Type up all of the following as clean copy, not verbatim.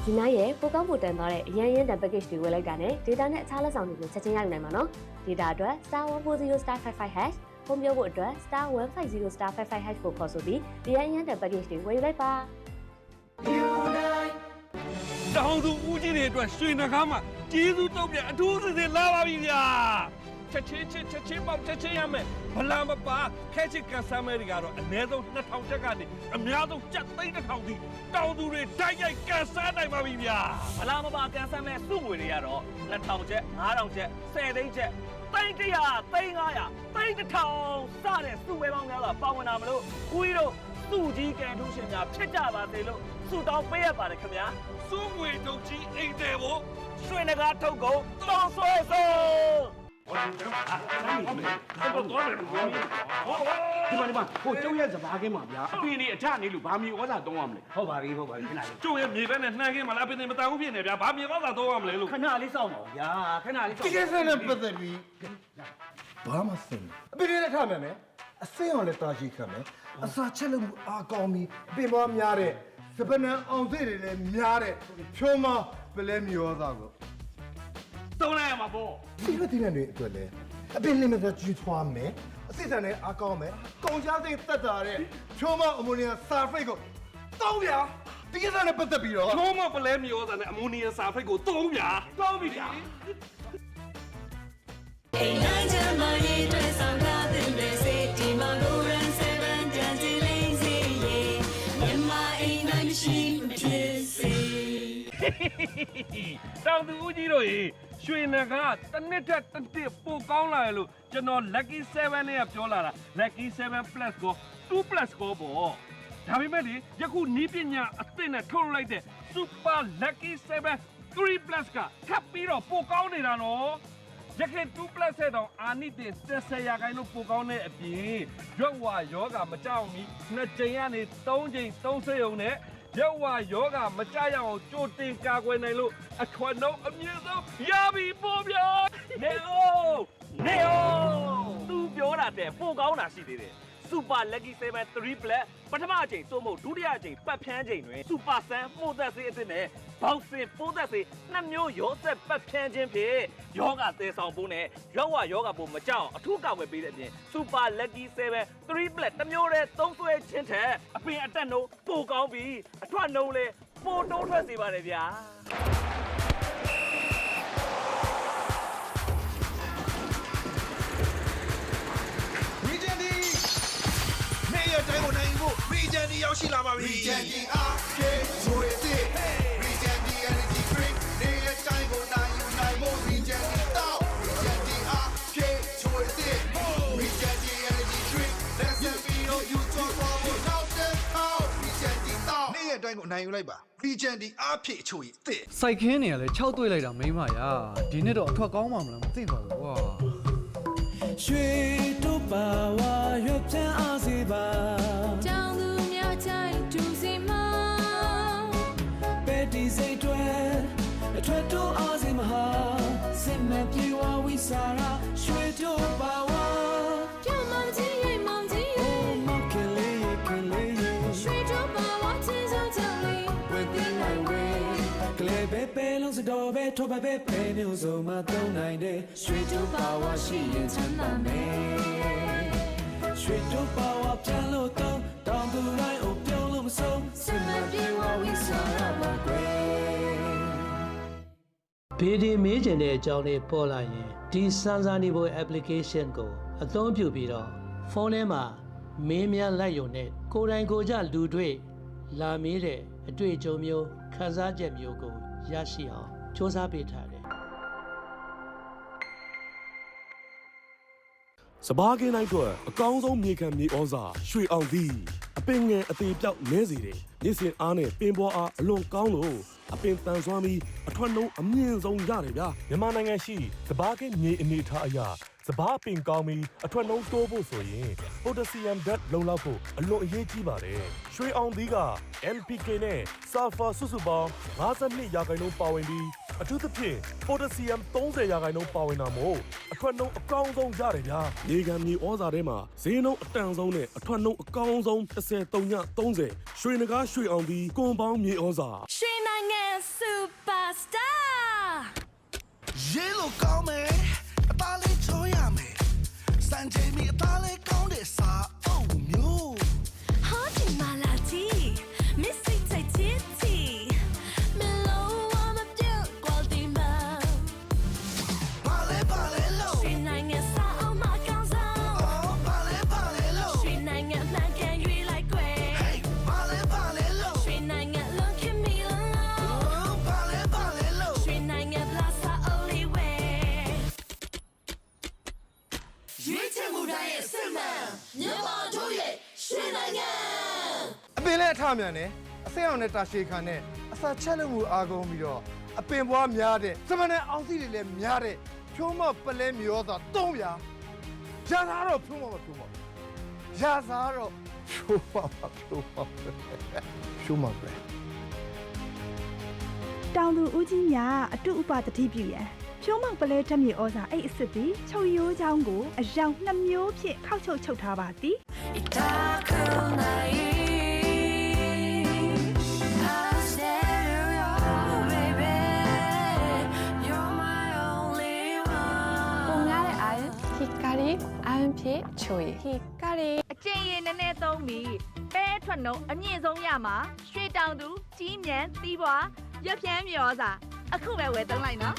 ဒီနားရဲ့ပိုကောင်းပိုတန်သွားတဲ့အရန်ရန်တန် package တွေဝယ်လိုက်တာနဲ့ data နဲ့အခြားလက်ဆောင်တွေကိုချက်ချင်းရယူနိုင်မှာနော် data အတွက် *140*55# ဖုန်းပြောဖို့အတွက် *150*55# ကိုခေါ်ဆိုပြီးအရန်ရန်တန် package တွေဝယ်ယူလိုက်ပါတောင်သူဦးကြီးတွေအတွက်ရွှေနဂါးမှာကျေးဇူးတော့ပြန်အထူးစစ်စစ်လာပါပြီဗျာချက်ချင်းပေါက်ချက်ချင်းရမယ်ဘလာမပါခဲချစ်ကန်ဆာမဲတွေကတော့အနည်းဆုံး2000ချက်ကနေအများဆုံးကျပ်3000ထိတောင်သူတွေတိုက်ရိုက်ကန်ဆာနိုင်ပါပြီဗျာဘလာမပါကန်ဆာမဲစုငွေတွေကတော့2000ချက်9000ချက်10သိန်းချက်300 300 500 1000စတဲ့စုဝဲပေါင်းများစွာပါဝင်တာမလို့ဦးကြီးတို့စုကြီးကန်ထူးရှင်များဖြစ်ကြပါစေလို့စုတောင်းပေးရပါတယ်ခင်ဗျာစုငွေတုတ်ကြီးအိမ်တယ်ဖို့ရွှေနဂါးထုတ်ကုန်တောင်းဆွဲဆုံးဒီမှာဟိုကျုပ်ရဲ့စဘာကင်းမှာဗျာအပင်လေးအထနေလို့ဗာမီဩဇာသုံးရမလဲဟုတ်ပါပြီခဏလေးကျုပ်ရဲ့မြေဘက်နဲ့နှမ်းခင်းမှာလားအပင်တွေမတန်ဘူးဖြစ်နေဗျာဗာမြေဩဇာသုံးရမလဲလို့ခဏလေးစောင့်ပါဗျာခဏလေးစောင့်ဒီကိစ္စနဲ့ပတ်သက်ပြီးဘာမှစင်အပင်လေးထားမယ်အစင်းအောင်လည်းတာရှိခံမယ်အစာချက်လို့အာကောင်းပြီးပင်ပွားများတဲ့စပနံအောင်စိတ်တွေလည်းများတဲ့ဖြိုးမပလဲမျိုးသားကိုသုံးလိုက်ရမှာပေါ့ဒီလိုတင်တဲ့အတွက်လည်းအပင်လေးမျိုးကြီးထွားမယ်အစစ်စံနဲ့အာကောင်းမယ်ကုန်ချစိတ်သက်တာတဲ့ဖြိုးမအမိုနီယာဆာဖိတ်ကိုတောင်းဗျာဒီကိစ္စနဲ့ပတ်သက်ပြီးတော့ဖြိုးမပလဲမျိုးသားနဲ့အမိုနီယာဆာဖိတ်ကိုသုံးဗျာသုံးပြီဗျာအိမ်နိုင်ချမ်းမရေးတွေ့ဆောင်ကားတဲ့စေတီမောင်လိုရန်7တန်စီလေးစီရေးမြန်မာအိမ်နိုင်မရှိမဖြစ်စေတောင်သူဦးကြီးတို့ရေရွှေနဂါးတစ်နှစ်ထက်တစ်နှစ်ပိုကောင်းလာရလို့ကျွန်တော် lucky 7နဲ့ပြောလာတာ lucky 7 plus ကို2 plus ကိုပေါ့ဒါပေမဲ့လေယခုနီးပညာအသစ်နဲ့ထုတ်လိုက်တဲ့ super lucky 7 3 plus ကထပ်ပြီးတော့ပိုကောင်းနေတာနော်ရခင်2 plus ဆက်တော့အာနိတင်10ရာခိုင်နှုန်းပိုကောင်းတဲ့အပြင်ရွက်ဝါယောဂမကြောက်မီ2ကြိမ်ကနေ3ကြိမ်3ဆရုံနဲ့ရွက်ဝါယောဂမကြရအောင်ကြိုတင်ကာကွယ်နိုင်လို့အခွန်နှုန်းအမြင့်ဆုံးရပြီပို့ဗျာနေအောင်သူပြောတာတဲ့ပိုကောင်းတာရှိသေးတယ်Super Lucky 7 3 Plus ပထမအချိန်သို့မဟုတ်ဒုတိယအချိန်ပတ်ဖြန်းချိန်တွင် Super Sun မှုသက်စေးအသစ်နဲ့ဘောက်စင်ပိုးသက်စေးနှစ်မျိုးရောသက်ပတ်ဖြန်းခြင်းဖြင့်ယောဂသဲဆောင်ပိုးနဲ့ယောဂပိုးမကြောက်အထူးကာဝယ်ပေးတဲ့အပြင် Super Lucky 7 3 Plus တစ်မျိုးတည်းသုံးဆွဲခြင်းထက်အပင်အတက်နှုန်းပိုကောင်းပြီးအထွက်နှုန်းလည်းပိုတိုးထွက်စေပါတယ်ဗျာတိုင်းကိုနိုင်ဖို့ Regency ရောက်ရှိလာပါပြီ Regency အားဖြည့်ဆိုရတဲ့ Regency Energy Drink နေရာတိုင်းကိုနိုင်ယူနိုင်ဖို့ Regency တောက် Regency အားဖြည့်ဆိုရတဲ့ Regency Energy Drink Let's get me you talk about now the how Regency တောက်နေရာတိုင်းကိုနိုင်ယူလိုက်ပါ Regency အားဖြည့်ချိုရတဲ့စိုက်ခင်းနေရလဲ6တွေ့လိုက်တာမိမရာဒီနေ့တော့အထွက်ကောင်းမှမလားမသိပါဘူးကွာရွှေတို့ပါဝါရွက်ချမ်းအားစေပါတောင်သူများချိုင်တူစီမောင်ပဲတီစိတ်တွေအထွက်တို့အားစေမဟာစစ်မဲ့ပြေဝဝိစာရာရွှေတို့ပါဝါပြောင်းမှကြီးရဲ့မောင်ကြီးရဲ့မောင်ကလေးရွှေတို့ပါဝါချင်းစုံချလေး Within my way ကလေးပဲလုံးစတော်ပဲထိုးပဲမျိုးစုံမသုံးနိုင်တဲ့ရွှေတို့ပါဝါရှိရင်ချမ်းသာမယ်ရွှေတို့ပါဝါပြန်လို့တောင်းသူတိုင်းအိုပြုံးလို့မဆုံးစင်မပြေဝဝိစာရပါကွယ်ဘေးဒီမေးကျင်တဲ့အကြောင်းလေးပေါ်လာရင်ဒီစမ်းစာနေဖို့ application ကိုအသုံးပြုပြီးတော့ဖုန်းထဲမှာမင်းများလိုက်ရုံနဲ့ကိုယ်တိုင်ကိုယ်ကြလူတွေ့လာမေးတဲ့အတွေ့အကြုံမျိုးခန်းစားချက်မျိုးကိုရရှိအောင်စ조사ပေးထားတယ်စဘာကင်းတိုင်းအတွက်အကောင်းဆုံးမြေခံမြေဩဇာရွှေအောင်သည်အပင်ငယ်အသေးပြောက်နဲစေတယ်နေ့စဉ်အားနဲ့ပင်ပေါ်အားအလွန်ကောင်းလို့အပင်တန်ဆွမ်းပြီးအထွက်နှုန်းအမြင့်ဆုံးရတယ်ဗျာမြန်မာနိုင်ငံရှိစဘာကင်းမြေအနေထားအရာစဘာပင်ကောင်းပြီးအထွက်နှုန်းတိုးဖို့ဆိုရင်ပိုတက်ဆီယမ်ဓာတ်လုံလောက်ဖို့အလွန်အရေးကြီးပါတယ်ရွှေအောင်သည်က NPK နဲ့ဆာဖာစုစုပေါင်း52ရာခိုင်နှုန်းပါဝင်ပြီးအထူးသဖြင့်ပိုတက်ဆီယမ်30ရာခိုင်နှုန်းပါဝင်တာမို့အထွက်နှုန်းအကောင်းဆုံးရတယ်ဗျာမြေခံမြေဩဇာထဲမှာဈေးနှုန်းအတန်ဆုံးနဲ့အထွက်နှုန်းအကောင်းဆုံး30 30ရွှေနဂါးရွှေအောင်သည်ကွန်ပေါင်းမြေဩဇာရွှေနိုင်ငံ superstar ရေလိုကောင်းမယ်အသားလေးချောရမယ်စံချိန်မိအသားလေးကောင်းတဲ့စာအုပ်မျိုး Hot in Malati Missy Titi Melo I'm a beaut quality man ဘာလဲလို့ ရွှေနိုင်ငံစာအုပ်မှာကောင်းဆောင် အော်ဘာလဲလို့ ရွှေနိုင်ငံမှန်ကန်ရွေးလိုက်ကွယ် Hey ဘာလဲလို့ ရွှေနိုင်ငံလုံးခင်မီလုံး အော်ဘာလဲလို့ ရွှေနိုင်ငံပလာစာအုပ်လေးဝဲရွေးချယ်မှုတိုင်းရဲ့စစ်မှန်မြန်မာတို့ရဲ့ရွှေနိုင်ငံ အပင်လည်းအထမြန်တယ်အစိမ်းအောင်နဲ့တာရှည်ခံနဲ့အစာချက်လို့မှုအားကုန်ပြီးတော့အပင်ပွားများတဲ့စမနဲ့အောင်စီတွေလည်းများတဲ့ဖြိုးမပလဲမျိုးသာသုံးပြရာသာတော့ဖြိုးမရာသာတော့ဖြိုးမပဲ တောင်သူဦးကြီးများအတုဥပတတိပြုရန်ဖြိုးမောက်ပလဲဓာတ်မြေဩဇာအိတ်အစ်စ်သည်ချုပ်ရိုးချောင်းကိုအယောင်2မျိုးဖြင့်ခောက်ချုပ်ထားပါသည် Hikari အန်ဖြစ်ချွေ Hikari အကျင့်ရည်နည်းနည်းသုံးပြီးပဲထွက်နှုံအမြင့်ဆုံးရမှာရွှေတောင်သူကြီးမြန်သီးပွားရွက်ဖြန်းမြေဩဇာအခုပဲဝယ်သုံးလိုက်နော်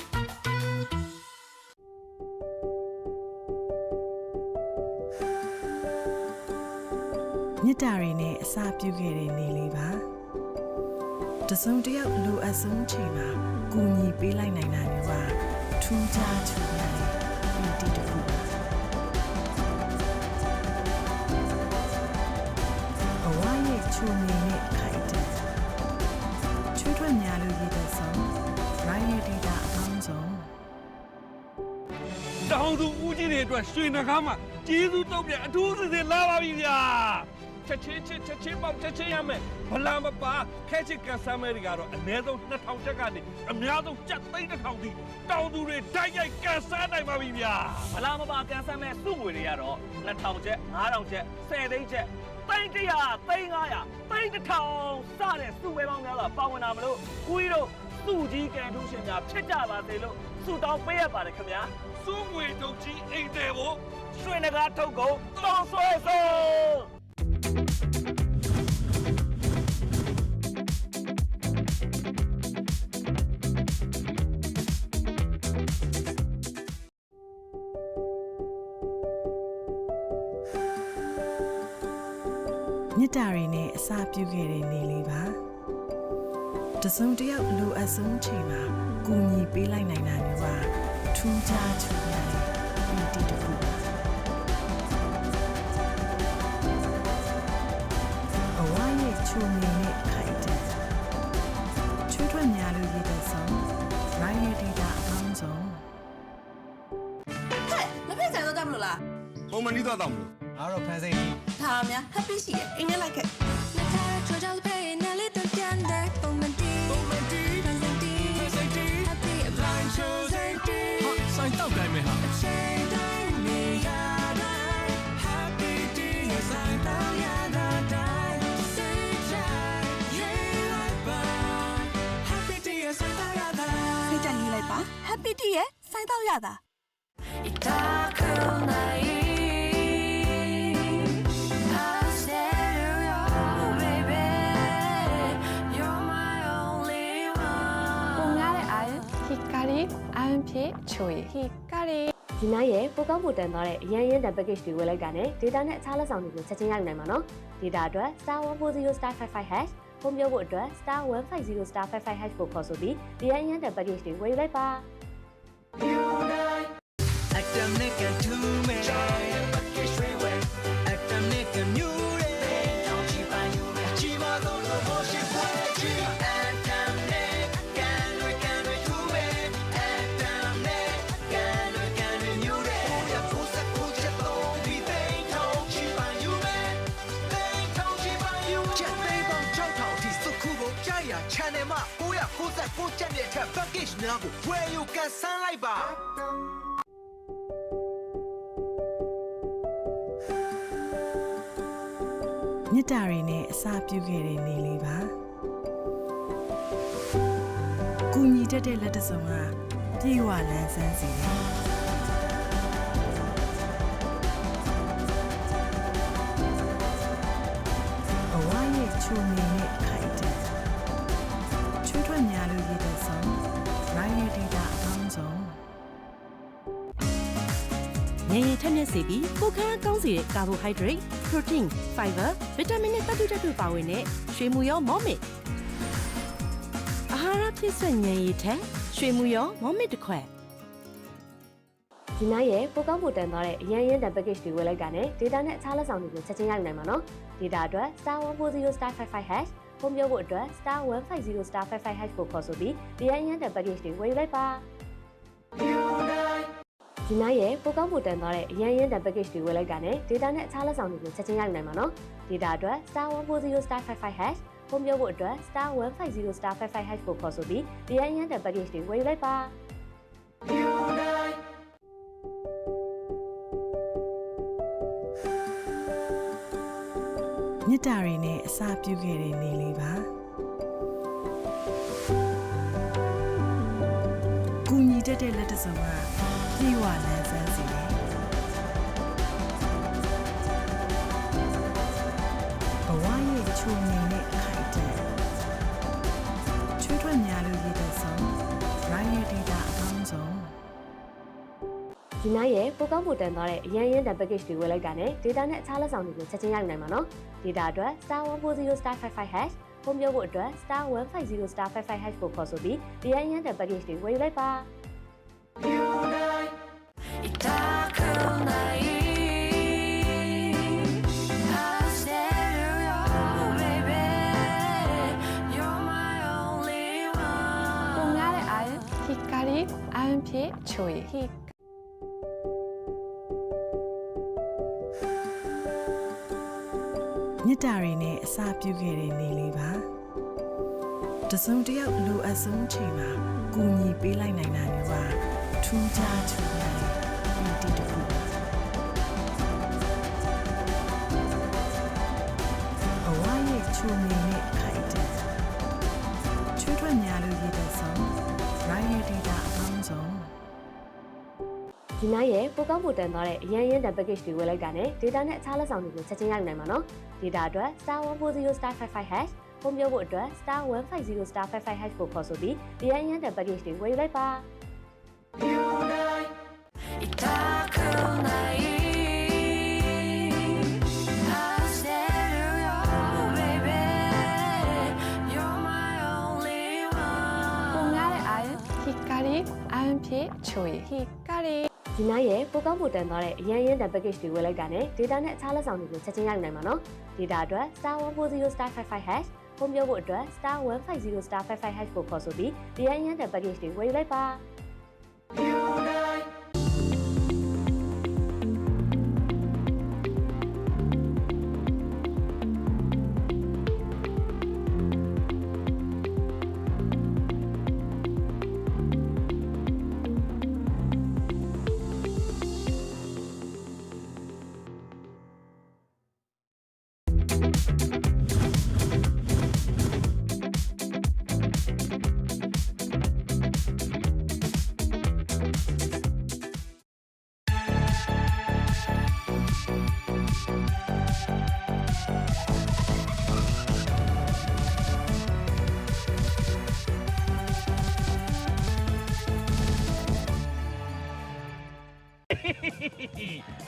မြစ်တာတွေနဲ့အစာပြုခဲ့တဲ့နေလေးပါတစုံတစ်ယောက်လိုအပ်ဆုံးချိန်မှာကူညီပေးလိုက်နိုင်တာမျိုးပါထူးခြားချူရတယ်ဒီတစ်ခုအဝါရဲ့ချူမီနဲ့ခိုင်တဲ့ချွေးထွက်များလို့ရည်တဲ့ဆုံး right ရဲ့ data အကောင်းဆုံး တောင်သူဦးကြီးတွေအတွက်ရွှေနှကားမှာကျေးဇူးတုံးပြန်အထူးစစ်စစ်လာပါပြီဗျာချက်ချင်းပေါက်ချက်ချင်းရမယ်ဘလာမပါခဲချစ်ကန်ဆာမဲတွေကတော့အနည်းဆုံး2000ချက်ကနေအများဆုံးကျပ်3000တိတောင်သူတွေတိုက်ရိုက်ကန်ဆာနိုင်ပါပြီဗျာ ဘလာမပါကန်ဆန်းမဲ့စုငွေတွေကတော့2000ချက်9000ချက်10သိန်းချက်300 300 300 1000စတဲ့စုဝဲပေါင်းများစွာပါဝင်တာမလို့ကိုကြီးတို့စုကြီးကန်ထူးရှင်များဖြစ်ကြပါစေလို့ဆုတောင်းပေးရပါတယ်ခင်ဗျာ စုငွေတုတ်ကြီးအိမ်တယ်ကို ရွှေနဂါထုတ်ကုန်တောင်းဆွဲဆုံး မြစ်တာတွေနဲ့အစာပြုခဲ့တဲ့နေလေးပါတစုံတစ်ယောက်လိုအပ်ဆုံးချိန်မှာကူညီပေးလိုက်နိုင်တာမျိုးပါထူးခြားချူရတယ်ဒီတစ်ခုအဝါရဲ့ချူမီနဲ့ခိုင်တဲ့ချွေးထွက်များလို့ရည်တဲ့ဆုံး right ရဲ့ data အကောင်းဆုံး မဖြစ်ဆိုင်တော့ကြမလို့လား ပုံမှန်နီးသွားတော့မလို့ အားတော့ဖန်စိမ့်ကြီး ဒါများ happy ရှိရဲ့အင်းနဲ့လိုက်ခဲ့လက်ထားချောချောလေးပေးနေလေးတော့ပြန်တဲ့ပုံမှန်တီဖန်စိမ့်တီ happy အပန်းချိုးစိတ်တီ ဆိုင်တောက်တိုင်းပဲဟာ အချိန်တိုင်းနေရတိုင်း happy တီရဲ့ဆိုင်တော့ရတာတိုင်းစိတ်ချရေးလိုက်ပါ happy တီရဲ့ဆိုင်တော့ရတာစိတ်ချရေးလိုက်ပါ happy တီရဲ့ဆိုင်တော့ရတာ Hikari အန်ဖြစ်ချွေ Hikari ဒီနိုင်ရဲ့ပိုကောင်းပိုတန်သွားတဲ့အရန်ရန်တန် package တွေဝယ်လိုက်တာနဲ့ data နဲ့အခြားလက်ဆောင်တွေကိုချက်ချင်းရယူနိုင်မှာနော် data အတွက် *140*55# ဖုန်းပြောဖို့အတွက် *150*55# ကိုခေါ်ဆိုပြီးအရန်ရန်တန် package တွေဝယ်ယူလိုက်ပါ Atom nick and two men giant package freeway Atom nick and new day don't you find you Chiba don't know what she play Atom nick can we two men Atom nick can we new day Ya pusa pucha don't be they don't you find you man they don't you find you ချက်သိမ်းပေါင်း6000ထိစုခုကိုကြားရ channel မှာ999ကျပ်နဲ့ထပ် package များကိုဝယ်ယူကန်ဆန်းလိုက်ပါမြစ်တာတွေနဲ့အစာပြုခဲ့တဲ့နေလေးပါတ ကူညီတတ်တဲ့လက်တစ်စုံကပြေဝလန်းဆန်းစီတယ်ဘဝရဲ့ချုံနေနဲ့ခိုက်တယ်ချွေးထွက်များလို့ရတဲ့ဆုံးရိုင်းရဲ့ဒေတာအကောင်းဆုံး ငယ်ထက်မြက်စေပြီးကိုခန်းကောင်းစေတဲ့ carbohydrate, protein, fiber, vitamin နဲ့သတ္တုဓာတ်တွေပါဝင်တဲ့ရွှေမူရောမောမစ်အာဟာရပြည့်စုံငယ်ရည်ထက်ရွှေမူရောမောမစ်တစ်ခွက် ဒီနေ့ရဲ့ပိုကောင်းပိုတန်သွားတဲ့အရန်ရန်တန် package တွေဝယ်လိုက်တာနဲ့ data နဲ့အခြားလက်ဆောင်တွေကိုချက်ချင်းရယူနိုင်မှာနော် data အတွက် *140*55# ဖုန်းပြောဖို့အတွက် *150*55# ကိုခေါ်ဆိုပြီးဒီရန်ရန်တန် package တွေဝယ်ယူလိုက်ပါဒီနေ့ရဲ့ပိုကောင်းပိုတန်သွားတဲ့အရန်ရန်တန် package တွေဝယ်လိုက်တာနဲ့ data နဲ့အခြားလက်ဆောင်တွေကိုချက်ချင်းရယူနိုင်မှာနော် data အတွက် *140*55# ဖုန်းပြောဖို့အတွက် *150*55# ကိုခေါ်ဆိုပြီးဒီရန်ရန်တန် package တွေဝယ်ယူလိုက်ပါ မြစ်တာတွေနဲ့အစာပြုခဲ့တဲ့နေလေးပါကူညီတတ်တဲ့လက်တစ်စုံကပြေဝလန်းဆန်းစီတယ်ဘဝရဲ့ချုံနေနဲ့ခိုက်တယ်ချွေးထွက်များလို့ရတဲ့ဆုံးရိုင်းရဲ့ဒေတာအကောင်းဆုံး ဒီနေ့ရဲ့ပိုကောင်းပိုတန်သွားတဲ့အရန်ရန်တန် package တွေဝယ်လိုက်တာနဲ့ data နဲ့အခြားလက်ဆောင်တွေကိုချက်ချင်းရယူနိုင်မှာနော် data အတွက် *140*55# ဖုန်းပြောဖို့အတွက် *150*55# ကိုခေါ်ဆိုပြီးဒီရန်ရန်တန် package တွေဝယ်ယူလိုက်ပါ 光安撇吹。 မြစ်တာတွေနဲ့အစာပြုခဲ့တဲ့နေလေးပါတစုံတစ်ယောက်လိုအပ်ဆုံးချိန်မှာကူညီပေးလိုက်နိုင်တာမျိုးပါထူးခြားထူးခြားတဲ့ဒီတစ်ခုပါဘဝရဲ့ချုံနေနဲ့ခိုက်တယ်ချွေးထွက်များလို့ရတဲ့ဆုံးရိုင်းရဲ့ဒေတာအကောင်းဆုံး ဒီနေ့ရဲ့ပိုကောင်းပိုတန်သွားတဲ့အရန်ရန်တန် package တွေဝယ်လိုက်တာနဲ့ data နဲ့အခြားလက်ဆောင်တွေကိုချက်ချင်းရယူနိုင်မှာနော် data အတွက် *140*55# ဖုန်းပြောဖို့အတွက် *150*55# ကိုခေါ်ဆိုပြီးဒီရန်ရန်တန် package တွေဝယ်ယူလိုက်ပါ 光安撇吹。光。 ဒီနေ့ရဲ့ပိုကောင်းပိုတန်သွားတဲ့အရန်ရန်တန် package တွေဝယ်လိုက်တာနဲ့ data နဲ့အခြားလက်ဆောင်တွေကိုချက်ချင်းရယူနိုင်မှာနော် data အတွက် *140*55# ဖုန်းပြောဖို့အတွက် *150*55# ကိုခေါ်ဆိုပြီးဒီရန်ရန်တန် package တွေဝယ်ယူလိုက်ပါ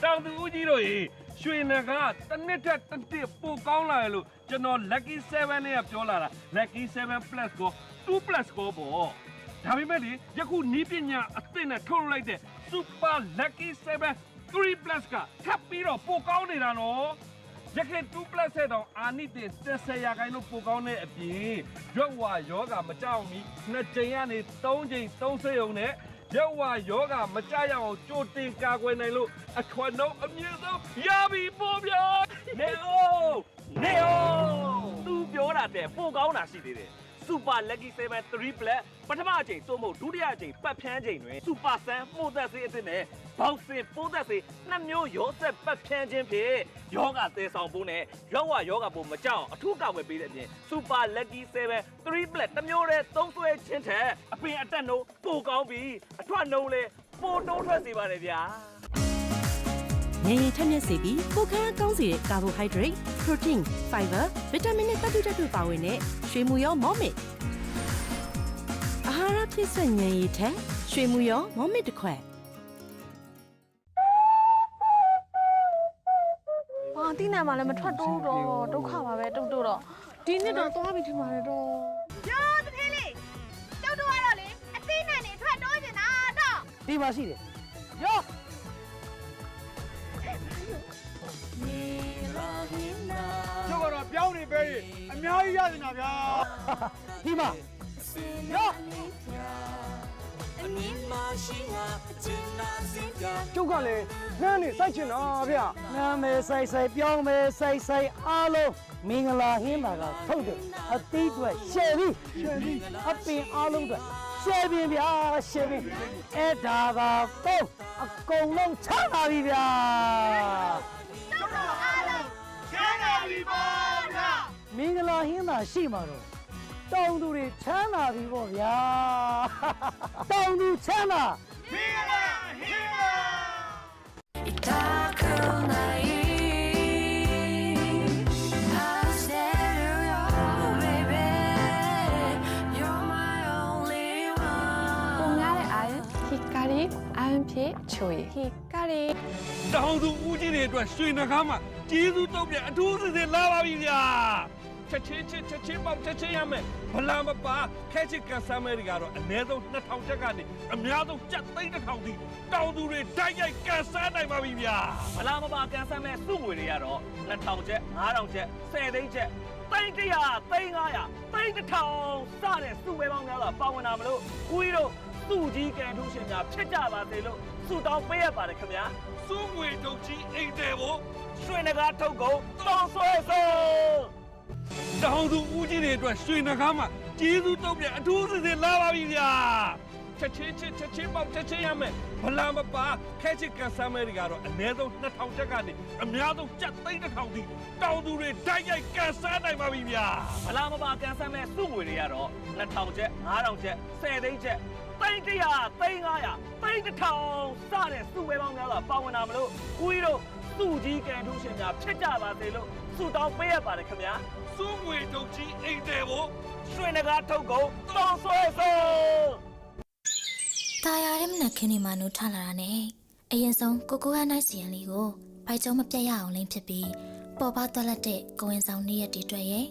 တောင်သူဦးကြီးတို့ရေရွှေနဂါတစ်နှစ်ထက်တစ်နှစ်ပိုကောင်းလာရလို့ကျွန်တော် lucky 7နဲ့ပြောလာတာ lucky 7 plus ကို2 plus ကိုပေါ့ဒါပေမဲ့လေယခုနီးပညာအသစ်နဲ့ထုတ်လိုက်တဲ့ super lucky 7 3 plus ကထပ်ပြီးတော့ပိုကောင်းနေတာနော်ရခင်2 plus တဲ့တော့အာနိတင်10ရာခိုင်နှုန်းပိုကောင်းတဲ့အပြင်ရွက်ဝါယောဂမကြောက်မီ2ကြိမ်ကနေ3ကြိမ်3စိတ်ုံနဲ့ရုပ်ဝါယောဂမကြရအောင်ကြိုတင်ကာကွယ်နိုင်လို့အထွတ်နှုံးအမြင့်ဆုံးရပြီပို့ဗျာနေအိုသူပြောတာတဲ့ပိုကောင်းတာရှိသေးတယ်စ Super Lucky 7 3 Black ပထမအချိန်သို့မဟုတ်ဒုတိယအချိန်ပတ်ဖြန်းချိန်တွင် Super Sun မှုသက်စေးအသစ်နဲ့ဘောက်စင်ပိုးသက်စေးနှစ်မျိုးရောဆက်ပတ်ဖြန်းခြင်းဖြင့်ယောဂသဲဆောင်ပိုးနဲ့ယောဂပိုးမကြောက်အထူးကာဝယ်ပေးတဲ့အပြင် Super Lucky 7 3 Black တစ်မျိုးတည်းသုံးဆွဲခြင်းထက်အပင်အတက်နှုန်းပိုကောင်းပြီးအထွက်နှုန်းလည်းပိုတိုးထွက်စေပါတယ်ဗျာ ငြိမ်ရင်ထက်မြက်စေပြီးကိုခန်းကောင်းစေတဲ့ carbohydrate, protein, fiber, vitamin နဲ့သတ္တုဓာတ်တွေပါဝင်တဲ့ရွှေမူရောမောမစ်အာဟာရဖြည့်စွက်ဉာဏ်ရည်ထက်ရွှေမူရောမောမစ်တစ်ခွက် ဟာတိနေမှာလည်းမထွက်တော့ဒုက္ခပါပဲတုတ်တော့ဒီနှစ်တော့သွားပြီထင်ပါတယ်တော့ရောတထေးလေးတုတ်တော့ရတော့လေအသိနဲ့နေထွက်တော့ကျင်တာတော့ ဒီမှာရှိတယ်ရော ကျုပ်ကတော့ပြောင်းနေပဲအများကြီးရနေတာဗျာ ဒီမှာရော ကျုပ်ကလည်းနှမ်းနေစိုက်ချင်တာဗျာ နာမည်ဆိုင်ပြောင်းမယ်ဆိုင်အားလုံးမင်္ဂလာဟင်းပါကထုတ်တယ်အသီးတွေရှယ်ပြီးအပင်အားလုံးတွေရှယ်ပြီးဗျာရှယ်ပြီးအဲ့ဒါကတော့အကုန်လုံးချပါပြီဗျာ မင်္ဂလာဟင်းသာရှိမှာတော့တောင်သူတွေချမ်းသာပြီပေါ့ဗျာတောင်သူချမ်းသာမင်္ဂလာဟင်းသာHikari IMP Chui Hikari တောင်သူဦးကြီးတွေအတွက်ရွှေနှကားမှာကျေးဇူးတုံးပြန်အထူးစစ်စစ်လာပါပြီဗျာချက်ချင်းပေါက်ချက်ချင်းရမယ်ဗလာမပါခဲချစ်ကန်ဆာမဲတွေကတော့အနည်းဆုံး2000ချက်ကနေအများဆုံးကျပ်3000တိတောင်သူတွေတိုက်ရိုက်ကန်ဆာနိုင်ပါပြီဗျာ မလာမပါကန်ဆန်းမဲ့စုငွေတွေကတော့2000ချက်9000ချက်10သိန်းချက်သိန်း100သိန်း900သိန်း1000စတဲ့စုဝဲပေါင်းများစွာပါဝင်တာမလို့ဦးကြီးတို့စုကြီးကန်ထူးရှင်များဖြစ်ကြပါစေလို့ဆုတောင်းပေးရပါတယ်ခင်ဗျာ စုငွေတုတ်ကြီးအိမ်တယ်ဖို့ ရွှေနဂါထုတ်ကုန်တောင်းဆွဲဆုံး တောင်သူဦးကြီးတွေအတွက်ရွှေနှကားမှာကျေးဇူးတုံးပြန်အထူးစစ်စစ်လာပါပြီဗျာချက်ချင်းပေါက်ချက်ချင်းရမယ်ဗလာမပါခဲချစ်ကန်ဆာမဲတွေကတော့အနည်းဆုံး2000ချက်ကနေအများဆုံးကျပ်3000တိတောင်သူတွေတိုက်ရိုက်ကန်ဆာနိုင်ပါပြီဗျာ မလာမပါကန်ဆန်းမဲ့စုငွေတွေကတော့2000ချက်9000ချက်10သိန်းချက်သိန်း100သိန်း900သိန်း1000စတဲ့စုဝဲပေါင်းများစွာပါဝင်တာမလို့ဦးကြီးတို့စုကြီးကန်ထူးရှင်များဖြစ်ကြပါစေလို့ဆုတောင်းပေးရပါတယ်ခင်ဗျာ စုငွေတုတ်ကြီးအိမ်တယ်ဖို့ ရွှေနဂါထုတ်ကုန်တောင်းဆွဲဆုံး ตายาတဲ့မနက်ခင်းနေမှနိုးထလာတာနဲ့အရင်ဆုံးကိုဟန်နိုင်စီယန်လေးကိုဘိုက်ကျုံမပြတ်ရအောင်လိမ့်ဖြစ်ပြီးပေါ်ပါသွားလက်တဲ့ကိုဝင်ဆောင်နေ့ရက်တွေတွေ့ရဲ့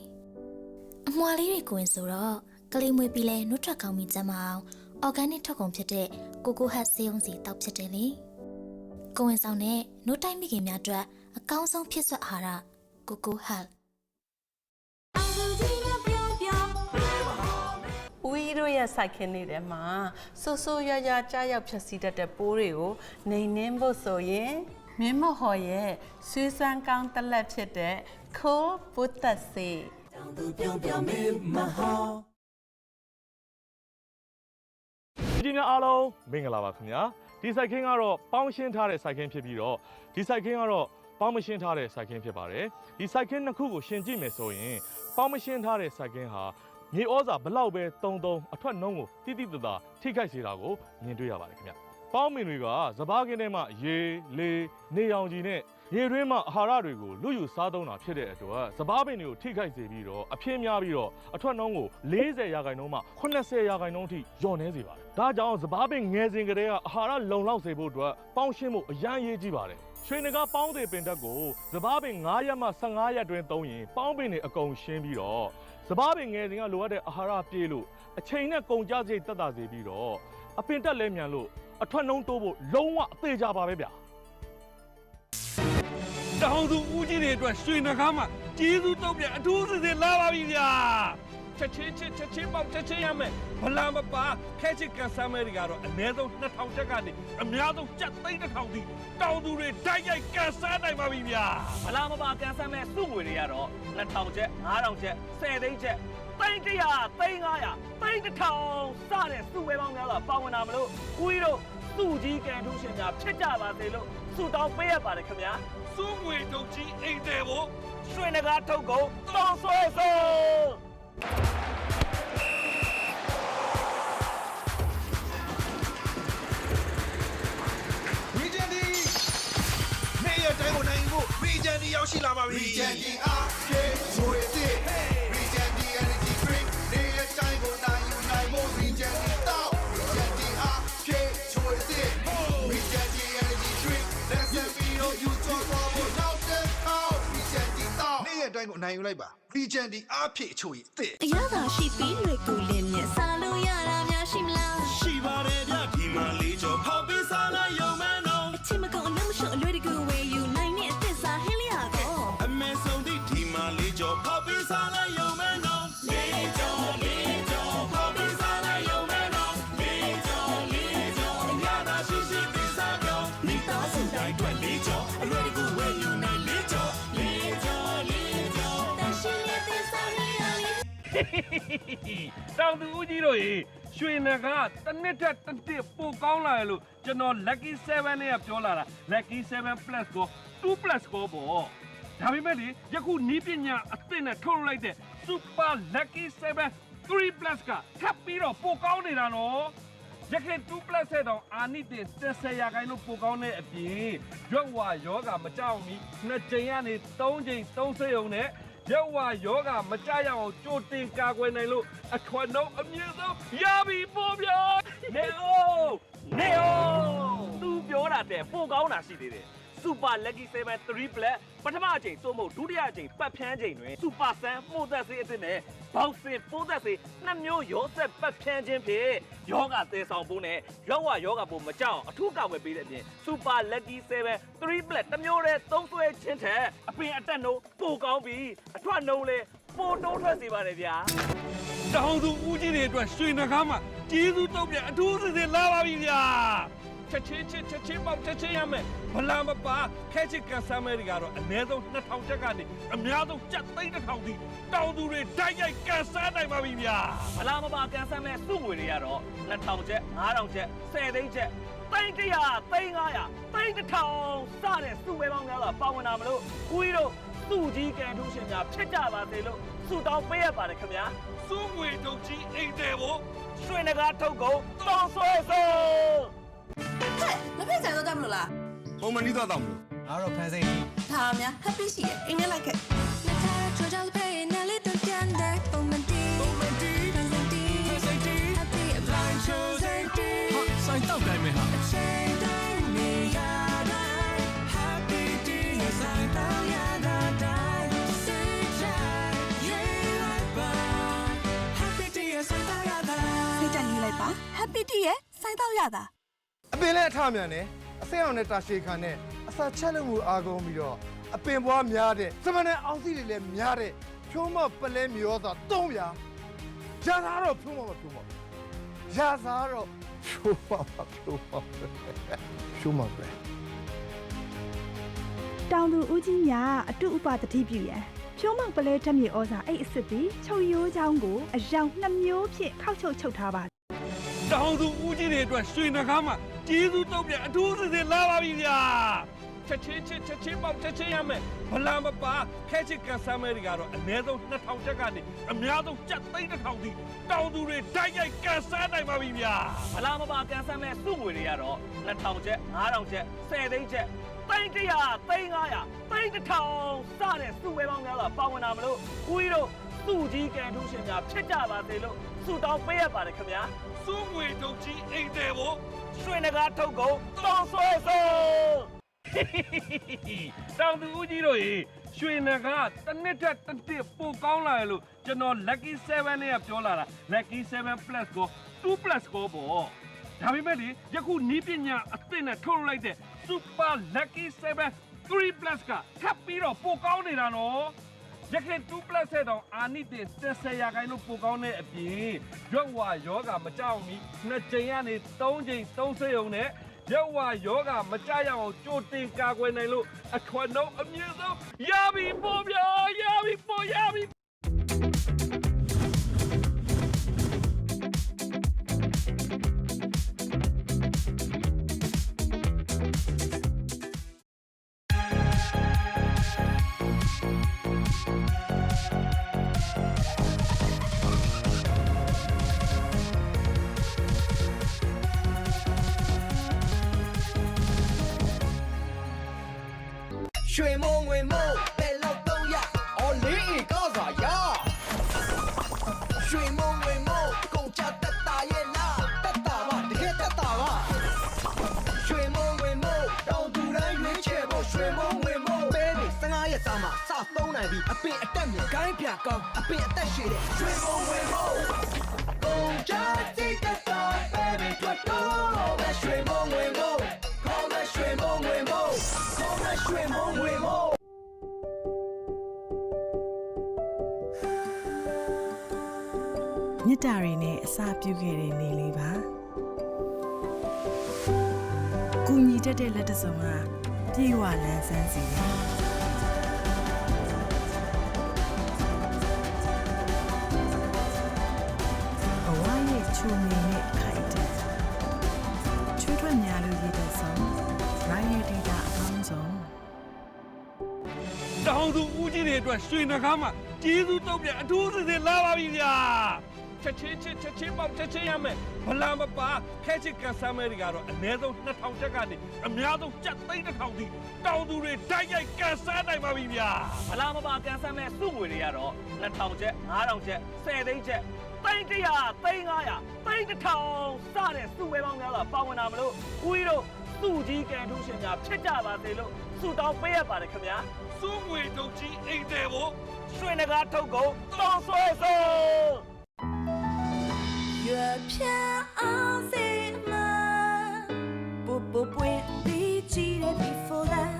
အမွှာလေးတွေကိုဝင်ဆိုတော့ကလေးမွေးပြီးလဲနှုတ်ထွက်ကောင်းပြီးကျမအောင်အော်ဂန်နစ်ထုတ်ကုန်ဖြစ်တဲ့ကိုဟတ်ဆေးရုံစီတောက်ဖြစ်တယ်လေကိုဝင်ဆောင်နဲ့နှုတ်တိုင်းမိခင်များအတွက်အကောင်းဆုံးဖြစ်ဆွတ်အာဟာရကိုဟတ်ဦးရီတို့ရဲ့စိုက်ခင်းနေတဲ့မှာဆိုးရွားကြားရောက်ဖြတ်စီတတ်တဲ့ပိုးတွေကိုနှိမ်နှင်းဖို့ဆိုရင်မင်းမဟော်ရဲ့ဆွေးစမ်းကောင်းတလက်ဖြစ်တဲ့ခိုးပုတ်သက်စေတောင်သူပြောင်းမင်းမဟော် ဒီနေ့အားလုံးမင်္ဂလာပါခင်ဗျာဒီစိုက်ခင်းကတော့ပေါင်းရှင်းထားတဲ့စိုက်ခင်းဖြစ်ပြီးတော့ဒီစိုက်ခင်းကတော့ပေါင်းမရှင်းထားတဲ့စိုက်ခင်းဖြစ်ပါတယ်ဒီစိုက်ခင်းနှစ်ခုကိုရှင်းကြည့်မယ်ဆိုရင်ပေါင်းမရှင်းထားတဲ့စိုက်ခင်းဟာမြေဩဇာဘလောက်ပဲတုံအထွက်နှုံးကိုတိတိတသာထိခိုက်စေတာကိုမြင်တွေ့ရပါတယ်ခင်ဗျပေါင်းမင်တွေကစပားခင်းထဲမှာရေလေနေရောင်ခြည်နဲ့ရေတွင်းမှာအာဟာရတွေကိုလူယူစားသုံးတာဖြစ်တဲ့အတွက်စပားပင်တွေကိုထိခိုက်စေပြီးတော့အဖြစ်များပြီးတော့အထွက်နှုံးကို40%မှ80%ထိလျော့နှဲစေပါတယ်ဒါကြောင့်စပားပင်ငယ်စဉ်ကတည်းကအာဟာရလုံလောက်စေဖို့အတွက်ပေါင်းရှင်းဖို့အရန်ရေးကြီးပါတယ်ရွှေနဂါပေါင်းသေးပင်တက်ကိုစပားပင်9ရက်မှ15ရက်တွင်သုံးရင်ပေါင်းပင်တွေအကုန်ရှင်းပြီးတော့စပားပင်ငယ်စဉ်ကလိုအပ်တဲ့အာဟာရပြေလို့အချိန်နဲ့ကုန်ကြစရိတ်သက်သာစေပြီးတော့အပင်တက်လဲမြန်လို့အထွက်နှုံးတိုးဖို့လုံးဝအသေးကြပါပဲဗျာ တောင်သူဦးကြီးတွေအတွက်ရွှေနှကားမှာကျေးဇူးတုံးပြန်အထူးစစ်စစ်လာပါပြီဗျာချက်ချင်းပေါက်ချက်ချင်းရမယ်ဗလာမပါခဲချစ်ကန်ဆာမဲတွေကတော့အနည်းဆုံး2000ချက်ကနေအများဆုံးကျပ်3000တိတောင်သူတွေတိုက်ရိုက်ကန်ဆာနိုင်ပါပြီဗျာ မလာမပါကန်ဆန်းမဲ့စုငွေတွေကတော့2000ချက်9000ချက်10သိန်းချက် သိန်း100သိန်း900သိန်း1000စတဲ့စုပွဲပေါင်းများစွာပါဝင်လာမလို့ဦးကြီးတို့စုကြီးကန်ထူးရှင်များဖြစ်ကြပါစေလို့ဆုတောင်းပေးရပါတယ်ခင်ဗျာစုငွေတုတ်ကြီးအိမ်တယ်ဖို့ရွှေနဂါထုတ်ကုန်တောင်းဆွဲဆုံး တိုင်းကိုနိုင်ဖို့ Region D ရောက်ရှိလာပါပြီ Region D အားဖြည့်ဆိုရတဲ့ Region D Energy Drink နေရာတိုင်းကိုနိုင်ယူနိုင်ဖို့ Region D တောက် Region D အားဖြည့်ဆိုရတဲ့ Region D Energy Drink Let's get video you talk about now the how Region D တောက်နေရာတိုင်းကိုနိုင်ယူလိုက်ပါ Region D အားဖြည့်ချိုရတဲ့ အရသာရှိပြီးလွယ်ကူလင်းမြတ်စားလို့ရတာများရှိမလားရှိပါတယ်ဗျဒီမှာလေးကြောဖောက်ပြီးစားလိုက်ရုံမဲနော်အချင်းမကုန်အလုံးမရှုံအလွယ်တကူဝေယူနိုင်တဲ့အသစ္စာဟင်းလျာတော့အမေဆုံးသည့်ဒီမှာလေးကြောဖောက်ပြီးစားလိုက်ရုံမဲနော်လေးကြောဖောက်ပြီးစားလိုက်ရုံမဲနော်လေးကြောအရသာရှိရှိပြီးစားပြောမိသားစုတိုင်းအတွက်လေးကြောအလွယ်တကူဝေယူနိုင်လေးကြောတရှိလေးသစ္စာလေးရလေး တောင်သူဦးကြီးတို့ရေရွှေနဂါတစ်နှစ်ထက်တစ်နှစ်ပိုကောင်းလာရလို့ကျွန်တော် Lucky 7 နဲ့ပြောလာတာ Lucky 7 Plus ကို2 Plus ကိုပေါ့ဒါပေမဲ့လေယခုနီးပညာအသစ်နဲ့ထုတ်လိုက်တဲ့ Super Lucky 7 3 Plus ကထပ်ပြီးတော့ပိုကောင်းနေတာနော်ရခိုင်2 Plus တဲ့တော့အာနိတင်10ရာခိုင်နှုန်းပိုကောင်းတဲ့အပြင်ရွက်ဝါယောဂမကြောက်မီ2ကြိမ်ကနေ3ကြိမ်3စရုံနဲ့ရက်ဝါယောဂမကြရအောင်ကြိုတင်ကာကွယ်နိုင်လို့အထွတ်နှုတ်အမြင့်ဆုံးရပြီပို့ဗျာနေအိုသူပြောတာတဲ့ပိုကောင်းတာရှိသေးတယ် Super Lucky 7 3 Plus ပထမအချိန်သို့မဟုတ်ဒုတိယအချိန်ပတ်ဖြန်းချိန်တွင် Super Sun မှုသက်စေးအသစ်နဲ့ဘောက်စင်ပိုးသက်စေးနှစ်မျိုးရောဆက်ပတ်ဖြန်းခြင်းဖြင့်ယောဂသဲဆောင်ပိုးနဲ့ရောက်ဝယောဂပိုးမကြောက်အထူးကာကွယ်ပေးတဲ့အပြင် Super Lucky 7 3 Plus တစ်မျိုးတည်းသုံးဆွဲခြင်းထက်အပင်အတက်နှုန်းပိုကောင်းပြီးအထွတ်နှုန်းလည်းပိုတိုးထွက်စေပါတယ်ဗျာတောင်သူဦးကြီးတွေအတွက်ရွှေနဂါမှာကျေးဇူးတုံးပြန်အထူးစစ်စစ်လာပါပြီဗျာချက်ချင်းပေါက်ချက်ချင်းရမယ်ဘလာမပါခဲချစ်ကန်ဆာမဲတွေကတော့အနည်းဆုံး2000ချက်ကနေအများဆုံးကျပ်သိန်း1000ထိတောင်သူတွေတိုက်ရိုက်ကန်ဆာနိုင်ပါပြီဗျာဘလာမပါကန်ဆာမဲစုငွေတွေကတော့2000ချက်9000ချက်10သိန်းချက်သိန်း100သိန်း900သိန်း1000စတဲ့စုဝဲပေါင်းများစွာပါဝင်လာမလို့ဦးကြီးတို့စုကြီးကန်ထူးရှင်များဖြစ်ကြပါစေလို့ဆုတောင်းပေးရပါတယ်ခင်ဗျာစုငွေတုတ်ကြီးအိမ်တယ်ဖို့ရွှေနဂါထုတ်ကုန်တောင်းဆွဲဆုံးလက်ဖက်ဆိုင်တော့ကြမလို့လားပုံမှန်နီးတော့မလို့အားတော့ဖန်စိတ်ဒါများ happy ရှိရဲ့အိမ်ထဲလိုက်ခဲ့လက်ထားချိုးကြောက်ပေးနေလေးတော့ကြမ်းတဲ့ပုံမှန်တီဖန်စိတ် happy အပိုင်းချိုးစိတ်တီဆိုင်တော့တိုင်းမယ်ဟာချိန်တိုင်းနေရတိုင်း happy day ဆိုင်တော့ရတာတိုင်းစိတ်ချရေးလိုက်ပါ happy day ဆိုင်တော့ရတာစိတ်ချရေးလိုက်ပါ happy day ဆိုင်တော့ရတာအပင်လည်းအထမြန်တယ်အစိမ်းအောင်နဲ့တာရှည်ခံနဲ့အစာချက်လို့မှုအားကုန်ပြီးတော့အပင်ပွားများတဲ့စမနဲ့အောင်စီတွေလည်းများတဲ့ဖြိုးမပလဲမျိုးသာ3ပြားရသားတော့ဖြိုးမရသားတော့ဖြိုးမပဲတောင်သူဦးကြီးများအတုဥပတတိပြုရန်ဖြိုးမောက်ပလဲဓာတ်မြေဩဇာအဲ့အစ်စ်ပြီးချုပ်ရိုးချောင်းကိုအယောင်2မျိုးဖြင့်ခောက်ချုပ်ထားပါတောင်သူဦးကြီးတွေအတွက်ရွှေနဂါမှာကျေးဇူးတုံးပြန်အထူးစစ်စစ်လာပါပြီဗျာချက်ချင်းပေါက်ချက်ချင်းရမယ်ဘလာမပါခဲချစ်ကန်ဆာမဲတွေကတော့အနည်းဆုံး2000ချက်ကနေအများဆုံးကျပ်သိန်း1000ထိတောင်သူတွေတိုက်ရိုက်ကန်ဆာနိုင်ပါပြီဗျာဘလာမပါကန်ဆာမဲစုငွေတွေကတော့2000ချက်9000ချက်10သိန်းချက်သိန်း100သိန်း900သိန်း1000စတဲ့စုဝဲပေါင်းများစွာပါဝင်လာမလို့ဦးကြီးတို့စုကြီးကန်ထူးရှင်များဖြစ်ကြပါစေလို့ဆုတောင်းပေးရပါတယ်ခင်ဗျာစုငွေတုတ်ကြီးအိမ်တယ်ဖို့ရွှေနဂါထုတ်ကုန်တောင်းဆွဲဆုံးတောင်သူဦးကြီးတို့ရေရွှေနဂါတစ်နှစ်ထက်တစ်နှစ်ပိုကောင်းလာရလို့ကျွန်တော် Lucky 7 နဲ့ပြောလာတာ Lucky 7 Plus ကို2 Plus ကိုပေါ့ဒါပေမဲ့လေယခုနီးပညာအသစ်နဲ့ထုတ်လိုက်တဲ့ Super Lucky 7 3 Plus ကထပ်ပြီးတော့ပိုကောင်းနေတာနော်ရခိုင်2 Plus တဲ့တော့အာနိတင်10ရာခိုင်နှုန်းပိုကောင်းတဲ့အပြင်ရွက်ဝါယောဂမကြောက်မီ2ကြိမ်ကနေ3ကြိမ်3စရုံနဲ့ရက်ဝါယောဂမကြရအောင်ကြိုတင်ကာကွယ်နိုင်လို့အထွတ်နှုန်းအမြင့်ဆုံးရပြီပို့ဗျာရပြီပို့ ရွှေမုံငွေမို့ပဲလောက်တော့ရအော်လေးအေကားစာရရွှေမုံငွေမို့ကုန်ချတက်တာရဲ့လားတက်တာပါတကယ်တက်တာပါရွှေမုံငွေမို့တောင်သူတိုင်းရွေးချယ်ဖို့ရွှေမုံငွေမို့ပဲနေ15ရက်စာမှစသုံးနိုင်ပြီအပင်အတက်မြင်ကိုင်းပြကောင်းအပင်အသက်ရှည်တဲ့ရွှေမုံငွေမို့ကုန်ချတက်တာပဲနေထွက်တော့ပဲရွှေမုံငွေမို့ခေါ်မဲရွှေမုံငွေမို့ခေါ်မဲရွှေမုံငွေမို့မြစ်တာတွေနဲ့အစာပြုခဲ့တဲ့နေလေးပါကုညီတက်တဲ့လက်တစုံကပြေဝလန်းဆန်းစီတယ်ဘဝရဲ့ချုံနေနဲ့ခိုက်တယ်ချွေးထွက်များလို့ရည်တဲ့ဆုံးရိုင်းရဲ့ဒေတာအကောင်းဆုံး တောင်သူဦးကြီးတွေအတွက်ရွှေနှကားမှာကျေးဇူးတုံးပြန်အထူးစစ်စစ်လာပါပြီဗျာချက်ချင်းပေါက်ချက်ချင်းရမယ်ဘလာမပါခဲချစ်ကန်ဆာမဲတွေကတော့အနည်းဆုံး2000ချက်ကနေအများဆုံးကျပ်3000ထိတောင်သူတွေတိုက်ရိုက်ကန်ဆာနိုင်ပါပြီဗျာ ဘလာမပါကန်ဆန်းမဲ့စုငွေတွေကတော့2000ကျပ်9000ကျပ်10သိန်းကျပ်300 300 31000စတဲ့စုဝဲပေါင်းများစွာပါဝင်တာမလို့ဦးကြီးတို့စုကြီးကန်ထူးရှင်များဖြစ်ကြပါစေလို့ဆုတောင်းပေးရပါတယ်ခင်ဗျာ စုငွေထုတ်ကြီးအိမ်တယ်ဖို့ ရွှေနဂါထုတ်ကုန်တောင်းဆွဲဆုံး ရွယ်ဖြာအောင်စေမပူပူပွင့်ပြီးကြည့်တဲ့ before that